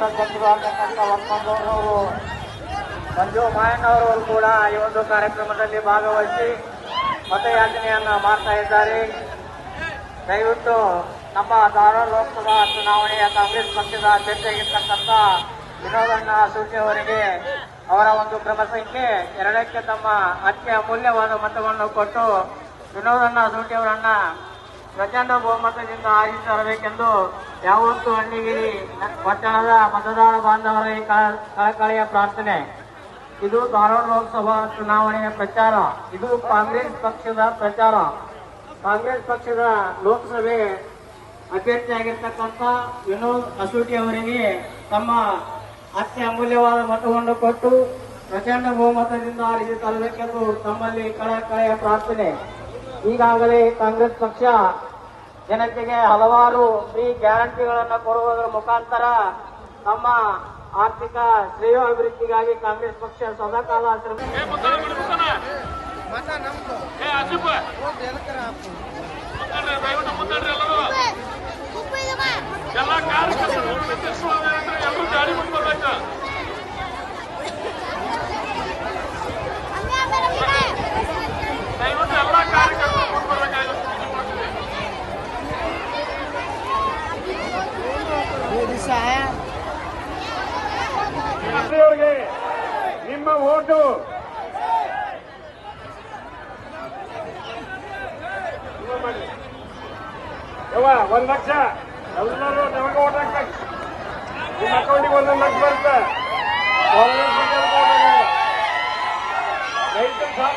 ರಾಷ್ಟ್ರಾಧ್ಯಕ್ಷರು ಆಗಿರ್ತಕ್ಕಂಥ ಲಕ್ಷ್ಮಣಗೌಡರವರು, ಮಂಜು ಮಾಯಣ್ಣವರವರು ಕೂಡ ಈ ಒಂದು ಕಾರ್ಯಕ್ರಮದಲ್ಲಿ ಭಾಗವಹಿಸಿ ಮತಯಾಚನೆಯನ್ನ ಮಾಡ್ತಾ ಇದ್ದಾರೆ. ದಯವಿಟ್ಟು ನಮ್ಮ ಧಾರವಾಡ ಲೋಕಸಭಾ ಚುನಾವಣೆಯ ಕಾಂಗ್ರೆಸ್ ಪಕ್ಷದ ಅಭ್ಯರ್ಥಿಯಾಗಿರ್ತಕ್ಕಂಥ ವಿನೋದಣ್ಣ ಸೂಟಿ ಅವರಿಗೆ ಅವರ ಒಂದು ಕ್ರಮ ಸಂಖ್ಯೆ 2ಕ್ಕೆ ತಮ್ಮ ಅತಿ ಅಮೂಲ್ಯವಾದ ಮತವನ್ನು ಕೊಟ್ಟು ವಿನೋದಣ್ಣ ಸೂಟಿ ಅವರನ್ನ ಪ್ರಚಂಡ ಬಹುಮತದಿಂದ ಆರಿಸಿ ತರಬೇಕೆಂದು ಯಾವತ್ತೂ ಹಳ್ಳಿಗಿರಿ ಪಟ್ಟಣದ ಮತದಾರ ಬಾಂಧವರ ಕಳಕಳಿಯ ಪ್ರಾರ್ಥನೆ. ಇದು ಧಾರವಾಡ ಲೋಕಸಭಾ ಚುನಾವಣೆಯ ಪ್ರಚಾರ. ಇದು ಕಾಂಗ್ರೆಸ್ ಪಕ್ಷದ ಪ್ರಚಾರ. ಕಾಂಗ್ರೆಸ್ ಪಕ್ಷದ ಲೋಕಸಭೆ ಅಭ್ಯರ್ಥಿಯಾಗಿರ್ತಕ್ಕಂಥ ವಿನೋದ್ ಅಸೂಟಿ ಅವರಿಗೆ ತಮ್ಮ ಅತಿ ಅಮೂಲ್ಯವಾದ ಮತವನ್ನು ಕೊಟ್ಟು ಪ್ರಚಂಡ ಬಹುಮತದಿಂದ ಆರಿಸಿ ತರಬೇಕೆಂದು ತಮ್ಮಲ್ಲಿ ಕಳಕಳೆಯ ಪ್ರಾರ್ಥನೆ. ಈಗಾಗಲೇ ಕಾಂಗ್ರೆಸ್ ಪಕ್ಷ ಜನತೆಗೆ ಹಲವಾರು ಫ್ರೀ ಗ್ಯಾರಂಟಿಗಳನ್ನು ಕೊಡುವುದರ ಮುಖಾಂತರ ತಮ್ಮ ಆರ್ಥಿಕ ಶ್ರೇಯೋಭಿವೃದ್ಧಿಗಾಗಿ ಕಾಂಗ್ರೆಸ್ ಪಕ್ಷ ಸದಾಕಾಲ ನಿಮ್ಮ ಓಟು ಯವ್ವ 1 ಲಕ್ಷ ಎಲ್ಲರೂ ನಮಗೆ ಓಟ್ ಹಾಕ್ಬೇಕು. ನಿಮ್ಮ ಅಕೌಂಟಿಗೆ 1 ಲಕ್ಷ ಬರುತ್ತೆ. ರೈತರ ಸಾಲ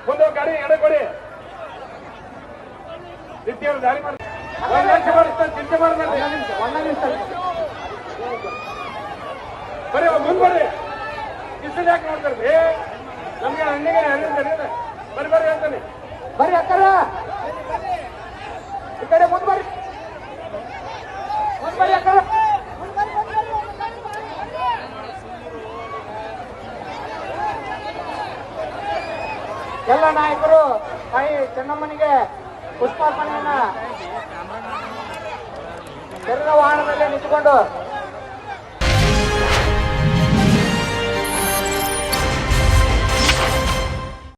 ಮುಂದೆ ಗಾಡಿ ಎಡೆ ಕೊಡಿ. ನಿತ್ಯವರು ದಾರಿ ಮಾಡಿ 1 ಲಕ್ಷ ಬರುತ್ತೆ. ಚಿಂತೆ ಮಾಡಬೇಡಿ. ಬರೀ ಮುಂದೆ ಬರ್ರಿ. ಕಿಸಲ್ ಯಾಕೆ ನೋಡ್ತಾರೆ? ನಮ್ಗೆ ಹಣ್ಣಿಗೆ ಹಣ್ಣಿಂದ ಬರ್ರಿ ಬರ್ರಿ ಅಂತಾನೆ. ಬರ್ರಿ ಅಕ್ಕರ ಈ ಕಡೆ ಮುಂದೆ ಬರ್ರಿ. ಮುಂದೆ ಬರ್ರಿ ಅಕ್ಕರ. ಎಲ್ಲ ನಾಯಕರು ತಾಯಿ ಚೆನ್ನಮ್ಮನಿಗೆ ಪುಷ್ಪಾರ್ಪಣೆಯನ್ನ ತೆರೆದ ವಾಹನದಲ್ಲಿ ನಿಂತುಕೊಂಡು